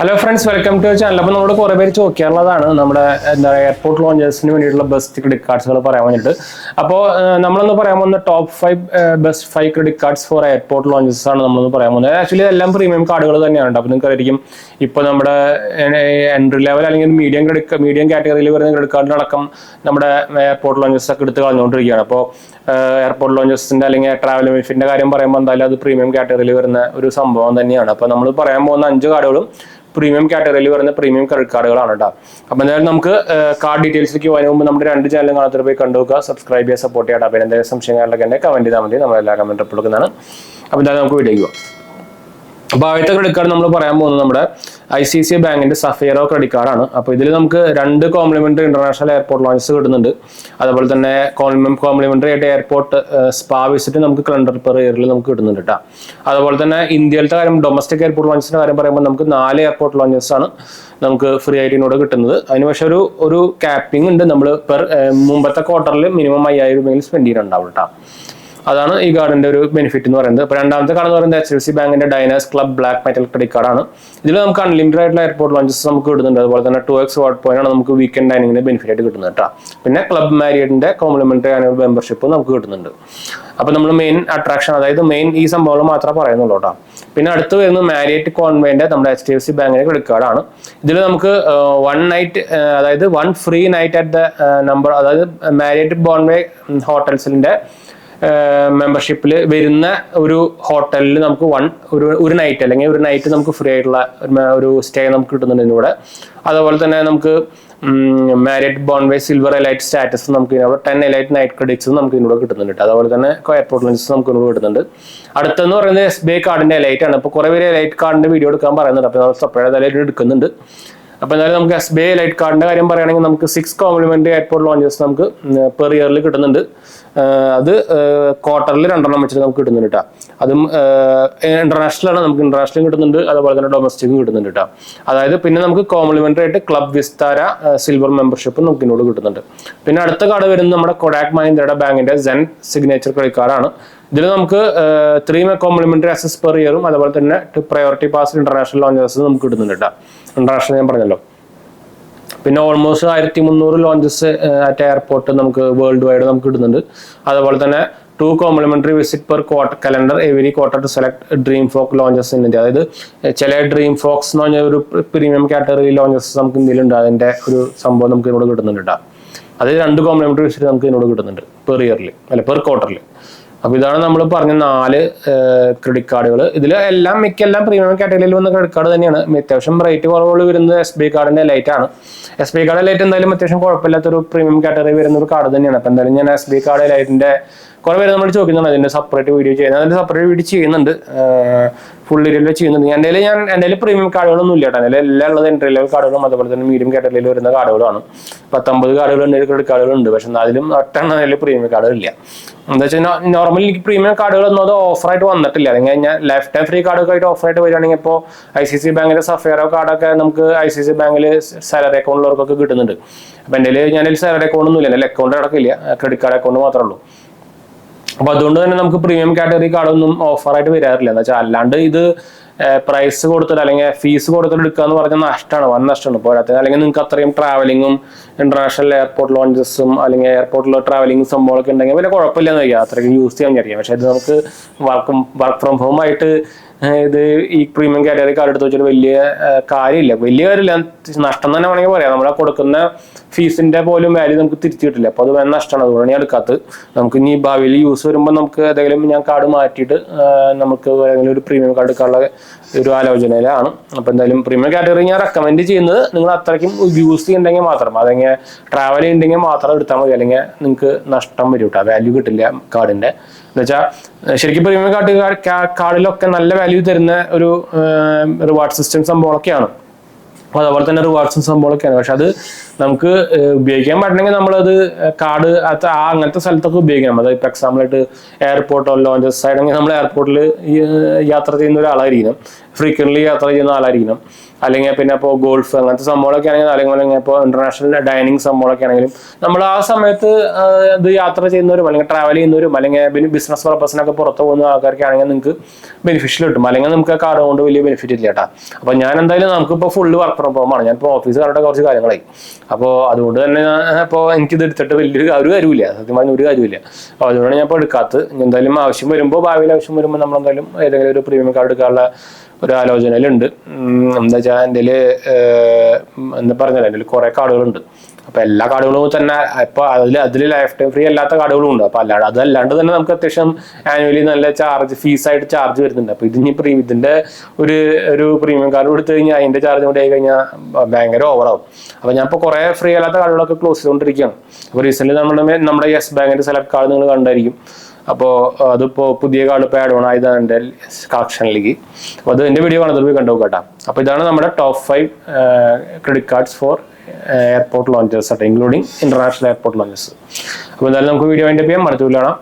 Hello friends, welcome to channel. അപ്പോൾ നമ്മളോട് കുറേ പേര് ചോദിക്കാറുള്ളതാണ് നമ്മുടെ എയർപോർട്ട് ലോഞ്ചേഴ്സിന് വേണ്ടിയിട്ടുള്ള ബെസ്റ്റ് ക്രെഡിറ്റ് കാർഡ്സുകൾ പറയാൻ വേണ്ടിയിട്ട്. അപ്പോൾ നമ്മളൊന്ന് പറയാൻ പോകുന്ന top 5 best 5 credit cards for airport loungers ആണ് നമ്മളൊന്ന് പറയാൻ പോകുന്നത്. ആക്ച്വലി എല്ലാം പ്രീമിയം കാർഡുകൾ തന്നെയാണ്. അപ്പോൾ നിങ്ങൾക്ക് അറിയാം, ഇപ്പോൾ നമ്മുടെ എൻട്രി ലെവൽ അല്ലെങ്കിൽ മീഡിയം കാറ്റഗറിയിൽ വരുന്ന ക്രെഡിറ്റ് കാർഡിനടക്കം നമ്മുടെ എയർപോർട്ട് ലോഞ്ചേഴ്സ് ഒക്കെ എടുത്ത് കളഞ്ഞുകൊണ്ടിരിക്കുകയാണ്. അപ്പോൾ എയർപോർട്ട് ലോഞ്ചേഴ്സിന്റെ അല്ലെങ്കിൽ ട്രാവൽ ബെനിഫിറ്റിന്റെ കാര്യം പറയുമ്പോൾ എന്തായാലും അത് പ്രീമിയം കാറ്റഗറിയിൽ വരുന്ന ഒരു സംഭവം തന്നെയാണ്. അപ്പോൾ നമ്മൾ പറയാൻ പോകുന്ന 5 കാർഡുകളും പ്രീമിയം കാറ്റഗറിയിൽ വരുന്ന പ്രീമിയം ക്രെഡിറ്റ് കാർഡുകളാണ് കേട്ടോ. അപ്പോൾ എന്തായാലും നമുക്ക് കാർഡ് ഡീറ്റെയിൽസിലേക്ക് പോകുന്നതിന് മുമ്പ് നമ്മുടെ 2 ചാനലും കാണാത്തവർ പോയി കണ്ടുവെക്കുക, സബ്സ്ക്രൈബ് ചെയ്യുക, സപ്പോർട്ട് ചെയ്യാം. അപ്പോൾ എന്തെങ്കിലും സംശയങ്ങളിലൊക്കെ ഉണ്ടെങ്കിൽ കമന്റ് ചെയ്താൽ മതി, നമ്മളെല്ലാ കമന്റ് റിപ്ലൈ കൊടുക്കുന്നതാണ്. അപ്പോൾ എന്തായാലും നമുക്ക് വീഡിയോയ്ക്ക് പോകാം. അപ്പോൾ ആദ്യത്തെ ക്രെഡിറ്റ് കാർഡ് നമ്മൾ പറയാൻ പോകുന്നത് നമ്മുടെ ICICI ബാങ്കിന്റെ സഫിയറോ ക്രെഡിറ്റ് കാർഡാണ്. അപ്പോൾ ഇതിൽ നമുക്ക് 2 കോംപ്ലിമെന്ററി ഇന്റർനാഷണൽ എയർപോർട്ട് ലോഞ്ചസ് കിട്ടുന്നുണ്ട്. അതുപോലെ തന്നെ കോംപ്ലിമെന്ററി ആയിട്ട് എയർപോർട്ട് സ്പാ വിസിറ്റ് നമുക്ക് കലണ്ടർ പെർ ഇയറിൽ നമുക്ക് കിട്ടുന്നുണ്ട് കേട്ടോ. അതുപോലെ തന്നെ ഇന്ത്യയിലത്തെ കാര്യം, ഡൊമസ്റ്റിക് എയർപോർട്ട് ലോഞ്ചസിന്റെ കാര്യം പറയുമ്പോൾ നമുക്ക് 4 എയർപോർട്ട് ലോഞ്ചസ് ആണ് നമുക്ക് ഫ്രീ ആയിട്ട് ഇങ്ങോട്ട് കിട്ടുന്നത്. അതിന് പക്ഷേ ഒരു ക്യാപ്പിംഗ് ഉണ്ട്. നമ്മൾ മുമ്പത്തെ ക്വാർട്ടറിൽ മിനിമം 5000 സ്പെൻഡ് ചെയ്യുന്നുണ്ടാവും കേട്ടോ. അതാണ് ഈ കാർഡിന്റെ ഒരു ബെനിഫിറ്റ് എന്ന് പറയുന്നത്. അപ്പോൾ രണ്ടാമത്തെ കാർഡ് എന്ന് പറയുന്നത് HDFC ബാങ്കിന്റെ Diners club black metal credit കാർഡാണ്. ഇതിൽ നമുക്ക് അൺലിമിറ്റഡ് ആയിട്ടുള്ള എയർപോർട്ട് ലോഞ്ചസ് നമുക്ക് കിട്ടുന്നുണ്ട്. അതുപോലെ തന്നെ 2x വാട്ട് പോയിന്റ് ആണ് നമുക്ക് വീക്കെൻഡ് ഡൈനിങ്ങിന്റെ ബെനിഫിറ്റ് ആയിട്ട് കിട്ടുന്നത് കേട്ടോ. പിന്നെ ക്ലബ് മാരിയറ്റിന്റെ കോംപ്ലിമെന്ററി ആനുവൽ മെമ്പർഷിപ്പ് നമുക്ക് കിട്ടുന്നുണ്ട്. അപ്പോൾ നമ്മൾ മെയിൻ അട്രാക്ഷൻ, അതായത് മെയിൻ ഈ സംഭവങ്ങൾ മാത്രമേ പറയുന്നുള്ളൂ കേട്ടോ. പിന്നെ അടുത്ത് വരുന്നത് മാരിയറ്റ് കോൺവേന്റെ നമ്മുടെ HDFC ബാങ്കിന്റെ ക്രെഡിറ്റ് കാർഡാണ്. ഇതിൽ നമുക്ക് 1 നൈറ്റ്, അതായത് 1 free night at the number, അതായത് മാരിയറ്റ് ബോൺവേ ഹോട്ടൽസിന്റെ മെമ്പർഷിപ്പിൽ വരുന്ന ഒരു ഹോട്ടലിൽ നമുക്ക് ഒരു നൈറ്റ് അല്ലെങ്കിൽ ഒരു നൈറ്റ് നമുക്ക് ഫ്രീ ആയിട്ടുള്ള ഒരു സ്റ്റേ നമുക്ക് കിട്ടുന്നുണ്ട് ഇതിലൂടെ. അതുപോലെ തന്നെ നമുക്ക് മാരിയറ്റ് ബോൺവേ സിൽവർ എലൈറ്റ് സ്റ്റാറ്റസ് നമുക്ക് ഇതിനോട് 10 എലൈറ്റ് നൈറ്റ് ക്രെഡിറ്റ്സ് നമുക്ക് ഇതിനോട് കിട്ടുന്നുണ്ട്. അതുപോലെ തന്നെ എയർപോർട്ട് ലോഞ്ചസ് നമുക്ക് ഇതിനോട് കിട്ടുന്നുണ്ട്. അടുത്തെന്ന് പറയുന്നത് SBI കാർഡിന്റെ എലൈറ്റ് ആണ്. ഇപ്പോൾ കുറേ പേര് എലൈറ്റ് കാർഡിന്റെ വീഡിയോ എടുക്കാൻ പറയുന്നുണ്ട്. അപ്പോൾ നമ്മൾ സെപ്പറേറ്റ് എലൈറ്റ് എടുക്കുന്നുണ്ട്. അപ്പോൾ എന്തായാലും നമുക്ക് SBI എലൈറ്റ് കാർഡിന്റെ കാര്യം പറയുകയാണെങ്കിൽ നമുക്ക് 6 കോംപ്ലിമെന്ററി എയർപോർട്ട് ലോഞ്ചസ് നമുക്ക് പെർ ഇയറിൽ കിട്ടുന്നുണ്ട്. അത് ക്വാർട്ടറിൽ 2 വെച്ചിട്ട് നമുക്ക് കിട്ടുന്നുണ്ട് കേട്ടോ. അതും ഇന്റർനാഷണലാണ്, നമുക്ക് ഇന്റർനാഷണലും കിട്ടുന്നുണ്ട്, അതുപോലെ തന്നെ ഡൊമസ്റ്റിക്കും കിട്ടുന്നുണ്ട് കേട്ടോ. അതായത് പിന്നെ നമുക്ക് കോംപ്ലിമെന്ററി ആയിട്ട് ക്ലബ് വിസ്താര സിൽവർ മെമ്പർഷിപ്പ് നമുക്ക് ഇതിനോട് കിട്ടുന്നുണ്ട്. പിന്നെ അടുത്ത കാർഡ് വരുന്നത് നമ്മുടെ കൊഡാക് മഹീന്ദ്രയുടെ ബാങ്കിന്റെ സെൻ സിഗ്നേച്ചർ ക്രെഡിറ്റ് കാർഡാണ്. ഇതിൽ നമുക്ക് 3 കോംപ്ലിമെന്ററി അസസ് പെർ ഇയറും അതുപോലെ തന്നെ പ്രയോറിറ്റി പാസ് ഇന്റർനാഷണൽ ലോഞ്ചസ് നമുക്ക് കിട്ടുന്നുണ്ട് കേട്ടോ. ഇന്റർനാഷണൽ ഞാൻ പറഞ്ഞല്ലോ. പിന്നെ ഓൾമോസ്റ്റ് 1300 ലോഞ്ചസ് അറ്റ് എയർപോർട്ട് നമുക്ക് വേൾഡ് വൈഡ് നമുക്ക് കിട്ടുന്നുണ്ട്. അതുപോലെ തന്നെ 2 complimentary visit per quarter calendar every quarter to select Dream Folk lounges in India. അതായത് ചില ഡ്രീം ഫോക്സ് എന്ന് പറഞ്ഞ ഒരു പ്രീമിയം കാറ്റഗറി ലോഞ്ചസ് നമുക്ക് ഇന്ത്യയിലുണ്ട്. അതിന്റെ ഒരു സംഭവം നമുക്ക് ഇതിനോട് കിട്ടുന്നുണ്ട് കേട്ടോ. അത് 2 കോംപ്ലിമെന്ററി വിസിറ്റ് നമുക്ക് ഇതിനോട് കിട്ടുന്നുണ്ട് പെർ ഇയറിൽ, അല്ല പെർ ക്വാർട്ടറിൽ. അപ്പോൾ ഇതാണ് നമ്മൾ പറഞ്ഞ 4 ക്രെഡിറ്റ് കാർഡുകൾ. ഇതിൽ മിക്കെല്ലാം പ്രീമിയം കാറ്റഗറിയിൽ വന്ന ക്രെഡിറ്റ് കാർഡ് തന്നെയാണ്. അത്യാവശ്യം റേറ്റ് കുറവുകൾ വരുന്നത് SBI കാർഡിന്റെ ലൈറ്റ് ആണ്. SBI കാർഡ് ലൈറ്റ് എന്തായാലും അത്യാവശ്യം കുഴപ്പമില്ലാത്തൊരു പ്രീമിയം കാറ്റഗറി വരുന്ന ഒരു കാർഡ് തന്നെയാണ്. അപ്പോൾ എന്തായാലും ഞാൻ SBI കാർഡ് ലൈറ്റിന്റെ കുറെ പേര് നമ്മൾ ചോദിക്കുന്നുണ്ട് അതിന്റെ സെപ്പറേറ്റ് വീഡിയോ ചെയ്യുന്നത്. അതിന്റെ സെപ്പറേറ്റ് വീഡിയോ ചെയ്യുന്നുണ്ട്, ഫുൾ ഡീറ്റെയിൽ ചെയ്യുന്നുണ്ട്. എൻ്റെ പ്രീമിയം കാർഡുകളൊന്നും ഇല്ല കേട്ടോ. എല്ലാം ഉള്ളത് എൻട്രി ലെവൽ കാർഡുകളും അതുപോലെ തന്നെ മീഡിയം കാറ്റഗറിയിൽ വരുന്ന കാർഡുകളാണ്. 19 കാർഡുകൾ ക്രെഡിറ്റ് കാർഡുകളുണ്ട്. പക്ഷെ അതിലും 8 പ്രീമിയം കാർഡുകളില്ല. എന്താ വെച്ചാൽ നോർമലി എനിക്ക് പ്രീമിയം കാർഡുകളൊന്നും അത് ഓഫറായിട്ട് വന്നിട്ടില്ല. അല്ലെങ്കിൽ ഞാൻ ലൈഫ് ടൈം ഫ്രീ കാർഡൊക്കെ ആയിട്ട് ഓഫറായിട്ട് വരികയാണെങ്കിൽ ഇപ്പോൾ ICICI ബാങ്കിലെ സഫയറോ കാർഡൊക്കെ നമുക്ക് ICICI ബാങ്കിൽ സാലറി അക്കൗണ്ടിലവർക്കൊക്കെ കിട്ടുന്നുണ്ട്. അപ്പം എൻ്റെ ഞാൻ സാലറി അക്കൗണ്ട് ഒന്നും ഇല്ല, എൻ്റെ അക്കൗണ്ട് അടക്കില്ല, ക്രെഡിറ്റ് കാർഡ് അക്കൗണ്ട് മാത്രമേ ഉള്ളൂ. അപ്പൊ അതുകൊണ്ട് തന്നെ നമുക്ക് പ്രീമിയം കാറ്റഗറി കാർഡൊന്നും ഓഫറായിട്ട് വരാറില്ല. എന്താ വെച്ചാൽ അല്ലാണ്ട് ഇത് പ്രൈസ് കൊടുത്തിട്ട് അല്ലെങ്കിൽ ഫീസ് കൊടുത്തിട്ട് എടുക്കുക എന്ന് പറഞ്ഞാൽ നഷ്ടമാണ്, വൻ നഷ്ടമാണ്. പോരാത്തത് അല്ലെങ്കിൽ നിങ്ങൾക്ക് അത്രയും ട്രാവലിങ്ങും ഇന്റർനാഷണൽ എയർപോർട്ട് ലോഞ്ചസും അല്ലെങ്കിൽ എയർപോർട്ടിൽ ട്രാവലിംഗ് സംഭവങ്ങളൊക്കെ ഉണ്ടെങ്കിൽ വലിയ കുഴപ്പമില്ലെന്ന് വയ്ക്കുക, അത്രയ്ക്ക് യൂസ് ചെയ്യാൻ വിചാരിക്കാം. പക്ഷെ ഇത് നമുക്ക് വർക്ക് ഫ്രം ഹോം ആയിട്ട് ഇത് ഈ പ്രീമിയം കാറ്റഗറി കാർഡ് എടുത്ത് വെച്ചിട്ട് വലിയ കാര്യമില്ല, നഷ്ടം തന്നെ വേണമെങ്കിൽ പറയാം. നമ്മളെ കൊടുക്കുന്ന ഫീസിന്റെ പോലും വാല്യൂ നമുക്ക് തിരിച്ചു കിട്ടില്ല. അപ്പോൾ അത് വേണം, നഷ്ടമാണ്. അതുകൊണ്ടാണ് ഞാൻ എടുക്കാത്തത്. നമുക്ക് ഇനി ഭാവിയിൽ യൂസ് വരുമ്പോൾ നമുക്ക് ഏതെങ്കിലും ഞാൻ കാർഡ് മാറ്റിയിട്ട് നമുക്ക് ഏതെങ്കിലും ഒരു പ്രീമിയം കാർഡ് എടുക്കാനുള്ള ഒരു ആലോചനയിലാണ്. അപ്പോൾ എന്തായാലും പ്രീമിയം കാറ്റഗറി ഞാൻ റെക്കമെൻഡ് ചെയ്യുന്നത് നിങ്ങൾ അത്രയ്ക്കും യൂസ് ചെയ്യുന്നുണ്ടെങ്കിൽ മാത്രം, അല്ലെങ്കിൽ ട്രാവൽ ചെയ്യുന്നുണ്ടെങ്കിൽ മാത്രം എടുത്താൽ മതി. അല്ലെങ്കിൽ നിങ്ങൾക്ക് നഷ്ടം വരും കേട്ടോ, വാല്യൂ കിട്ടില്ല കാർഡിന്റെ. എന്നുവെച്ചാൽ ശരിക്കും പ്രീമിയം കാർഡിലൊക്കെ നല്ല വാല്യൂ തരുന്ന ഒരു റിവാർഡ് സിസ്റ്റം സംഭവമൊക്കെയാണ്. അപ്പോൾ അതുപോലെ തന്നെ റിവാർഡ്സും സംഭവമൊക്കെയാണ്. പക്ഷെ അത് നമുക്ക് ഉപയോഗിക്കാൻ പറ്റണമെങ്കിൽ നമ്മളത് കാർഡ് അങ്ങനത്തെ സ്ഥലത്തൊക്കെ ഉപയോഗിക്കണം. അതായത് ഇപ്പോൾ എക്സാമ്പിളായിട്ട് എയർപോർട്ടോ ലോഞ്ചസ് ആയിട്ടെങ്കിൽ നമ്മൾ എയർപോർട്ടിൽ യാത്ര ചെയ്യുന്ന ഒരാളായിരിക്കണം, ഫ്രീക്വൻ്റ്ലി യാത്ര ചെയ്യുന്ന ആളായിരിക്കണം. അല്ലെങ്കിൽ പിന്നെ ഇപ്പോൾ ഗോൾഫ് അങ്ങനത്തെ സംഭവങ്ങളൊക്കെ ആണെങ്കിൽ, അല്ലെങ്കിൽ ഇപ്പോൾ ഇന്റർനാഷണൽ ഡൈനിങ് സംഭവങ്ങളൊക്കെ ആണെങ്കിലും നമ്മൾ ആ സമയത്ത് ഇത് യാത്ര ചെയ്യുന്നവരും അല്ലെങ്കിൽ ട്രാവൽ ചെയ്യുന്നവരും അല്ലെങ്കിൽ ബിസിനസ് പർപ്പസിനൊക്കെ പുറത്ത് പോകുന്ന ആൾക്കാർക്ക് ആണെങ്കിൽ നിങ്ങൾക്ക് ബെനിഫിഷ്യൽ കിട്ടും. അല്ലെങ്കിൽ നമുക്ക് ആ കാർഡ് കൊണ്ട് വലിയ ബെനിഫിറ്റ് ഇല്ല കേട്ടോ. അപ്പോൾ ഞാൻ എന്തായാലും നമുക്കിപ്പോൾ ഫുള്ള് വർക്ക് ഫ്രം ഹോമാണ്, ഞാനിപ്പോൾ ഓഫീസുകാരുടെ കുറച്ച് കാര്യങ്ങളായി. അപ്പോൾ അതുകൊണ്ട് തന്നെ ഇപ്പോൾ എനിക്കിത് എടുത്തിട്ട് വലിയൊരു കാര്യമില്ല, സത്യം പറഞ്ഞ ഒരു കാര്യമില്ല. അപ്പോൾ അതുകൊണ്ടാണ് ഞാൻ ഇപ്പോൾ എടുക്കാത്തത്. എന്തായാലും ആവശ്യം വരുമ്പോൾ, ഭാവിയിൽ ആവശ്യം വരുമ്പോൾ നമ്മളെന്തായാലും ഏതെങ്കിലും ഒരു പ്രീമിയം കാർഡ് എടുക്കാനുള്ള ഒരു ആലോചനയിലുണ്ട്. എന്താ വെച്ചാൽ എൻ്റെ എന്താ പറഞ്ഞാൽ എൻ്റെ കുറേ കാർഡുകളുണ്ട്. അപ്പോൾ എല്ലാ കാർഡുകളും തന്നെ ഇപ്പോൾ അതിൽ ലൈഫ് ടൈം ഫ്രീ അല്ലാത്ത കാർഡുകളും ഉണ്ട്. അപ്പോൾ അതല്ലാണ്ട് തന്നെ നമുക്ക് അത്യാവശ്യം ആനുവലി നല്ല ഫീസായിട്ട് ചാർജ് വരുന്നുണ്ട്. അപ്പോൾ ഇതിൻ്റെ ഒരു പ്രീമിയം കാർഡ് കൊടുത്തു കഴിഞ്ഞാൽ അതിൻ്റെ ചാർജ് കൂടി ആയി കഴിഞ്ഞാൽ ഭയങ്കര ഓവറാവും. അപ്പോൾ ഞാൻ ഇപ്പോൾ കുറേ ഫ്രീ അല്ലാത്ത കാർഡുകളൊക്കെ ക്ലോസ് ചെയ്തുകൊണ്ടിരിക്കുകയാണ്. അപ്പോൾ റീസെൻ്റ് നമ്മുടെ യെസ് ബാങ്കിൻ്റെ സെലക്ട് കാർഡ് നിങ്ങൾ കണ്ടായിരിക്കും. അപ്പോൾ അതിപ്പോൾ പുതിയ കാർഡ് ഇപ്പോൾ ആഡ് ഓൺ ആയതാണ് എൻ്റെ കളക്ഷനിലേക്ക്. അപ്പോൾ അത് എൻ്റെ വീഡിയോ കാണുന്നത് പോയി കണ്ടു കേട്ടോ. അപ്പോൾ ഇതാണ് നമ്മുടെ top 5 credit cards for airport loungers ആട്ടെ, ഇൻക്ലൂഡിങ് ഇന്റർനാഷണൽ എയർപോർട്ട് ലോഞ്ചേഴ്സ്. അപ്പോൾ എന്തായാലും നമുക്ക് വീഡിയോ അതിൻ്റെ ചെയ്യാം, അടുത്ത വീഡിയോ കാണാം.